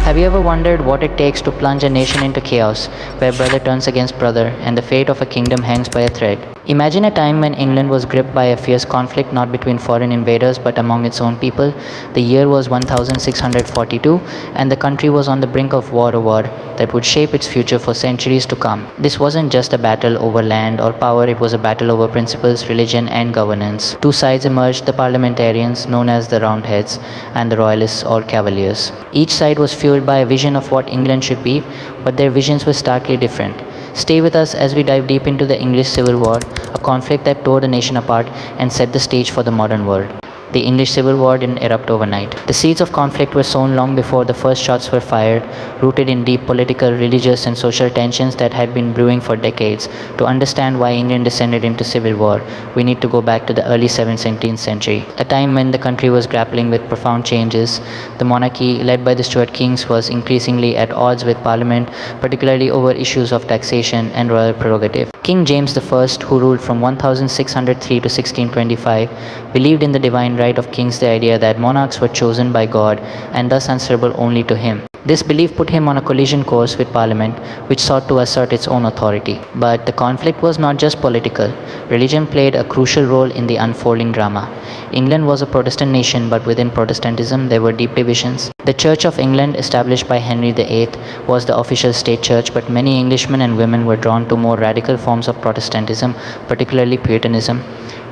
Have you ever wondered what it takes to plunge a nation into chaos, where brother turns against brother and the fate of a kingdom hangs by a thread? Imagine a time when England was gripped by a fierce conflict not between foreign invaders but among its own people. The year was 1642, and the country was on the brink of a war that would shape its future for centuries to come. This wasn't just a battle over land or power, it was a battle over principles, religion, and governance. Two sides emerged: the parliamentarians, known as the Roundheads, and the royalists or Cavaliers. Each side was fueled by a vision of what England should be, but their visions were starkly different. Stay with us as we dive deep into the English Civil War, a conflict that tore the nation apart and set the stage for the modern world. The English Civil War didn't erupt overnight. The seeds of conflict were sown long before the first shots were fired, rooted in deep political, religious, and social tensions that had been brewing for decades. To understand why England descended into civil war, we need to go back to the early 17th century, a time when the country was grappling with profound changes. The monarchy, led by the Stuart kings, was increasingly at odds with Parliament, particularly over issues of taxation and royal prerogative. King James I, who ruled from 1603 to 1625, believed in the divine right of kings, the idea that monarchs were chosen by God and thus answerable only to him. This belief put him on a collision course with Parliament, which sought to assert its own authority. But the conflict was not just political. Religion played a crucial role in the unfolding drama. England was a Protestant nation, but within Protestantism there were deep divisions. The Church of England, established by Henry VIII, was the official state church, but many Englishmen and women were drawn to more radical forms of Protestantism, particularly Puritanism.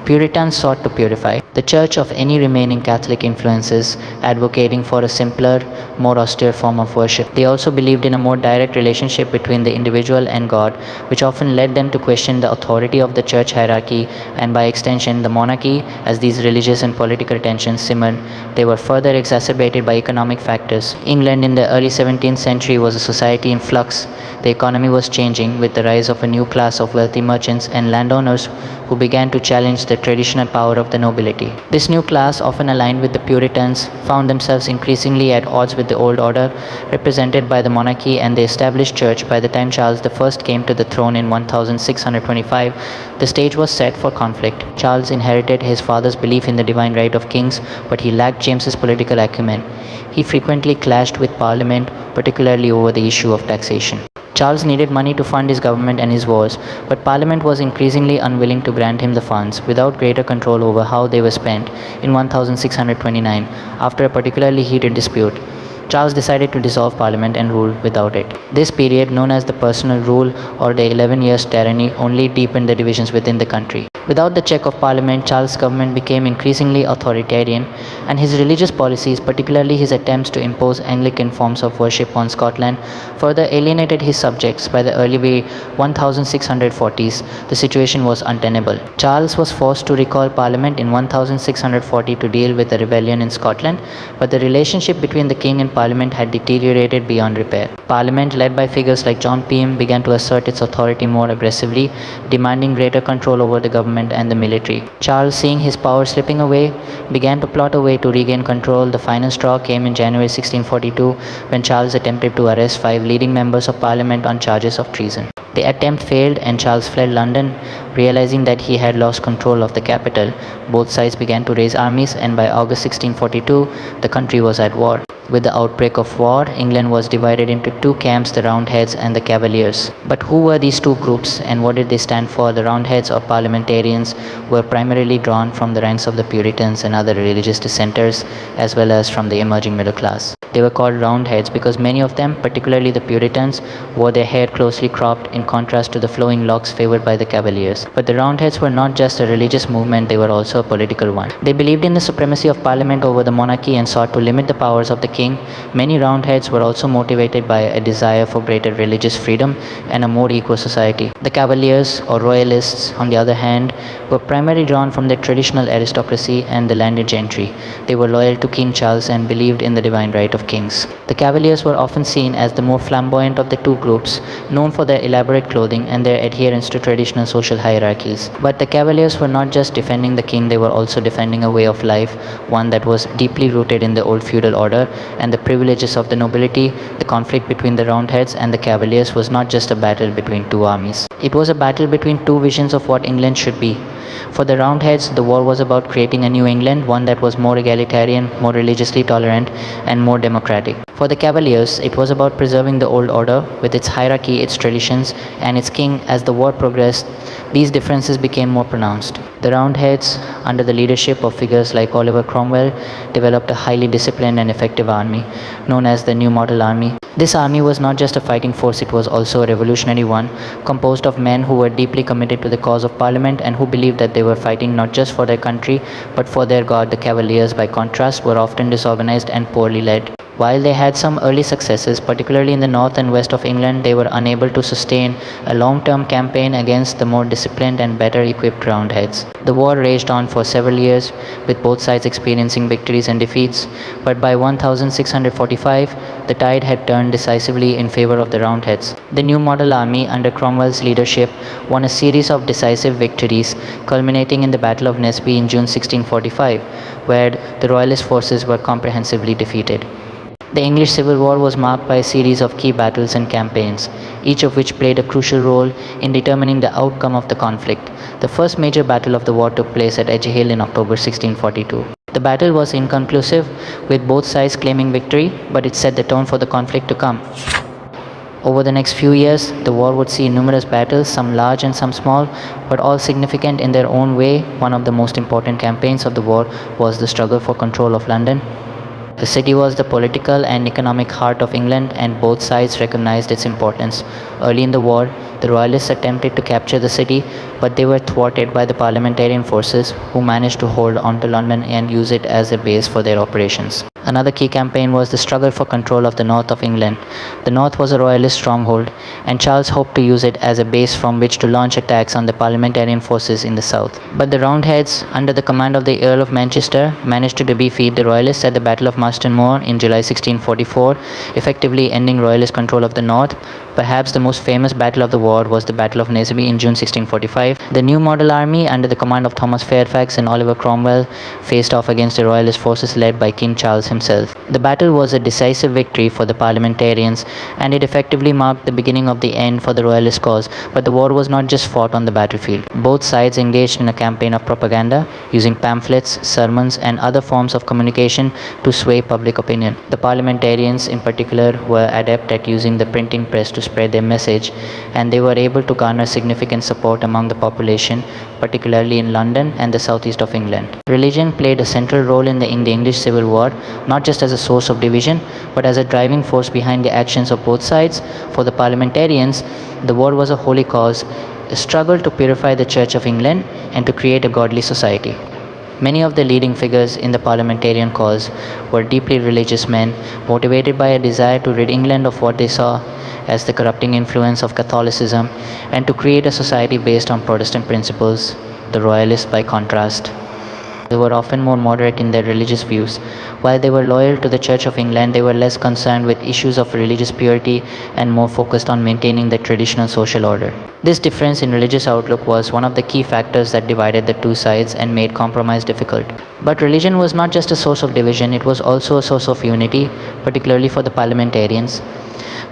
Puritans sought to purify the church of any remaining Catholic influences, advocating for a simpler, more austere form of worship. They also believed in a more direct relationship between the individual and God, which often led them to question the authority of the church hierarchy and, by extension, the monarchy. As these religious and political tensions simmered, they were further exacerbated by economic factors. England in the early 17th century was a society in flux. The economy was changing, with the rise of a new class of wealthy merchants and landowners who began to challenge the traditional power of the nobility. This new class, often aligned with the Puritans, found themselves increasingly at odds with the old order, represented by the monarchy and the established church. By the time Charles I came to the throne in 1625, the stage was set for conflict. Charles inherited his father's belief in the divine right of kings, but he lacked James's political acumen. He frequently clashed with Parliament, particularly over the issue of taxation. Charles needed money to fund his government and his wars, but Parliament was increasingly unwilling to grant him the funds. Without greater control over how they were spent, in 1629, after a particularly heated dispute, Charles decided to dissolve Parliament and rule without it. This period, known as the Personal Rule or the 11 Years' Tyranny, only deepened the divisions within the country. Without the check of Parliament, Charles' government became increasingly authoritarian, and his religious policies, particularly his attempts to impose Anglican forms of worship on Scotland, further alienated his subjects. By the early 1640s, the situation was untenable. Charles was forced to recall Parliament in 1640 to deal with the rebellion in Scotland, but the relationship between the king and Parliament had deteriorated beyond repair. Parliament, led by figures like John Pym, began to assert its authority more aggressively, demanding greater control over the government and the military. Charles, seeing his power slipping away, began to plot a way to regain control. The final straw came in January 1642, when Charles attempted to arrest 5 leading members of Parliament on charges of treason. The attempt failed and Charles fled London. Realizing that he had lost control of the capital, both sides began to raise armies, and by August 1642, the country was at war. With the outbreak of war, England was divided into two camps, the Roundheads and the Cavaliers. But who were these two groups and what did they stand for? The Roundheads, or parliamentarians, were primarily drawn from the ranks of the Puritans and other religious dissenters, as well as from the emerging middle class. They were called Roundheads because many of them, particularly the Puritans, wore their hair closely cropped, in contrast to the flowing locks favored by the Cavaliers. But the Roundheads were not just a religious movement, they were also a political one. They believed in the supremacy of Parliament over the monarchy and sought to limit the powers of the king. Many Roundheads were also motivated by a desire for greater religious freedom and a more equal society. The Cavaliers, or Royalists, on the other hand, were primarily drawn from the traditional aristocracy and the landed gentry. They were loyal to King Charles and believed in the divine right of kings. The Cavaliers were often seen as the more flamboyant of the two groups, known for their elaborate clothing and their adherence to traditional social hierarchies. But the Cavaliers were not just defending the king, they were also defending a way of life, one that was deeply rooted in the old feudal order and the privileges of the nobility. The conflict between the Roundheads and the Cavaliers was not just a battle between two armies. It was a battle between two visions of what England should be. For the Roundheads, the war was about creating a new England, one that was more egalitarian, more religiously tolerant, and more democratic. For the Cavaliers, it was about preserving the old order with its hierarchy, its traditions, and its king. As the war progressed, these differences became more pronounced. The Roundheads, under the leadership of figures like Oliver Cromwell, developed a highly disciplined and effective army, known as the New Model Army. This army was not just a fighting force, it was also a revolutionary one, composed of men who were deeply committed to the cause of Parliament and who believed that they were fighting not just for their country, but for their god. The Cavaliers, by contrast, were often disorganized and poorly led. While they had some early successes, particularly in the north and west of England, they were unable to sustain a long-term campaign against the more disciplined and better equipped Roundheads. The war raged on for several years, with both sides experiencing victories and defeats, but by 1645, the tide had turned decisively in favor of the Roundheads. The New Model Army, under Cromwell's leadership, won a series of decisive victories, culminating in the Battle of Naseby in June 1645, where the Royalist forces were comprehensively defeated. The English Civil War was marked by a series of key battles and campaigns, each of which played a crucial role in determining the outcome of the conflict. The first major battle of the war took place at Edge Hill in October 1642. The battle was inconclusive, with both sides claiming victory, but it set the tone for the conflict to come. Over the next few years, the war would see numerous battles, some large and some small, but all significant in their own way. One of the most important campaigns of the war was the struggle for control of London. The city was the political and economic heart of England, and both sides recognized its importance. Early in the war, the Royalists attempted to capture the city, but they were thwarted by the parliamentarian forces, who managed to hold on to London and use it as a base for their operations. Another key campaign was the struggle for control of the north of England. The north was a Royalist stronghold, and Charles hoped to use it as a base from which to launch attacks on the parliamentarian forces in the south. But the Roundheads, under the command of the Earl of Manchester, managed to defeat the Royalists at the Battle of Marston Moor in July 1644, effectively ending Royalist control of the north. Perhaps the most famous battle of the war was the Battle of Naseby in June 1645. The New Model Army, under the command of Thomas Fairfax and Oliver Cromwell, faced off against the Royalist forces led by King Charles himself. The battle was a decisive victory for the parliamentarians, and it effectively marked the beginning of the end for the Royalist cause. But the war was not just fought on the battlefield. Both sides engaged in a campaign of propaganda, using pamphlets, sermons, and other forms of communication to sway public opinion. The parliamentarians, in particular, were adept at using the printing press to spread their message, and they were able to garner significant support among the population, particularly in London and the southeast of England. Religion played a central role in the English Civil War, not just as a source of division, but as a driving force behind the actions of both sides. For the parliamentarians, the war was a holy cause, a struggle to purify the Church of England and to create a godly society. Many of the leading figures in the parliamentarian cause were deeply religious men, motivated by a desire to rid England of what they saw as the corrupting influence of Catholicism and to create a society based on Protestant principles. The Royalists, by contrast, they were often more moderate in their religious views. While they were loyal to the Church of England, they were less concerned with issues of religious purity and more focused on maintaining the traditional social order. This difference in religious outlook was one of the key factors that divided the two sides and made compromise difficult. But religion was not just a source of division, it was also a source of unity, particularly for the parliamentarians.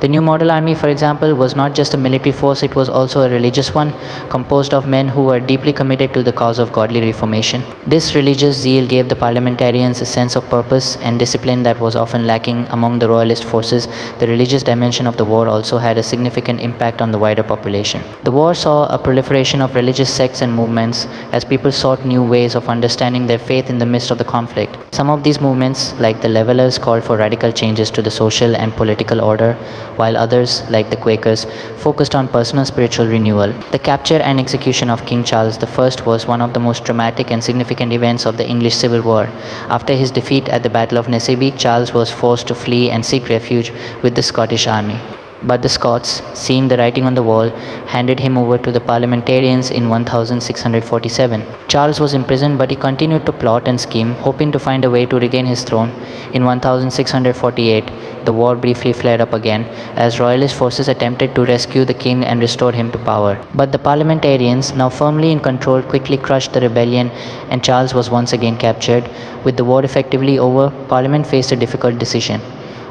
The New Model Army, for example, was not just a military force, it was also a religious one, composed of men who were deeply committed to the cause of godly reformation. This religious zeal gave the parliamentarians a sense of purpose and discipline that was often lacking among the Royalist forces. The religious dimension of the war also had a significant impact on the wider population. The war saw a proliferation of religious sects and movements as people sought new ways of understanding their faith in the midst of the conflict. Some of these movements, like the Levelers, called for radical changes to the social and political order, while others, like the Quakers, focused on personal spiritual renewal. The capture and execution of King Charles I was one of the most dramatic and significant events of the English Civil War. After his defeat at the Battle of Naseby, Charles was forced to flee and seek refuge with the Scottish army. But the Scots, seeing the writing on the wall, handed him over to the parliamentarians in 1647. Charles was imprisoned, but he continued to plot and scheme, hoping to find a way to regain his throne. In 1648, the war briefly flared up again, as Royalist forces attempted to rescue the king and restore him to power. But the parliamentarians, now firmly in control, quickly crushed the rebellion, and Charles was once again captured. With the war effectively over, Parliament faced a difficult decision: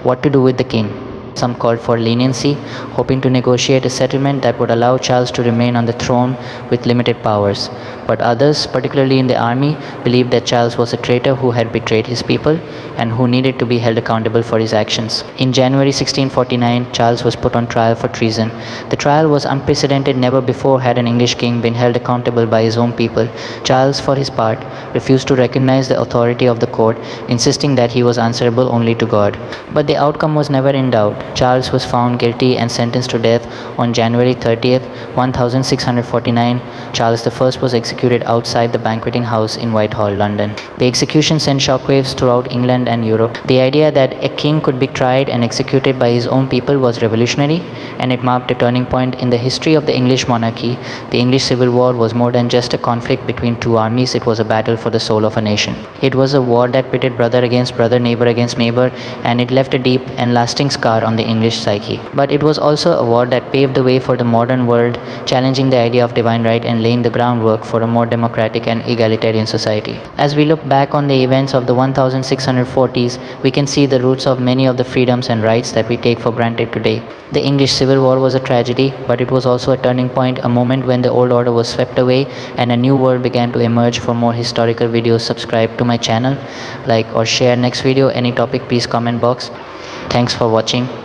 what to do with the king. Some called for leniency, hoping to negotiate a settlement that would allow Charles to remain on the throne with limited powers. But others, particularly in the army, believed that Charles was a traitor who had betrayed his people and who needed to be held accountable for his actions. In January 1649, Charles was put on trial for treason. The trial was unprecedented. Never before had an English king been held accountable by his own people. Charles, for his part, refused to recognize the authority of the court, insisting that he was answerable only to God. But the outcome was never in doubt. Charles was found guilty and sentenced to death on January 30th, 1649. Charles I was executed outside the banqueting house in Whitehall, London. The execution sent shockwaves throughout England and Europe. The idea that a king could be tried and executed by his own people was revolutionary, and it marked a turning point in the history of the English monarchy. The English Civil War was more than just a conflict between two armies, it was a battle for the soul of a nation. It was a war that pitted brother against brother, neighbor against neighbor, and it left a deep and lasting scar on the English psyche. But it was also a war that paved the way for the modern world, challenging the idea of divine right and laying the groundwork for a more democratic and egalitarian society. As we look back on the events of the 1640s, we can see the roots of many of the freedoms and rights that we take for granted today. The English Civil War was a tragedy, but it was also a turning point, a moment when the old order was swept away and a new world began to emerge. For more historical videos, subscribe to my channel, like or share next video. Any topic, please comment box. Thanks for watching.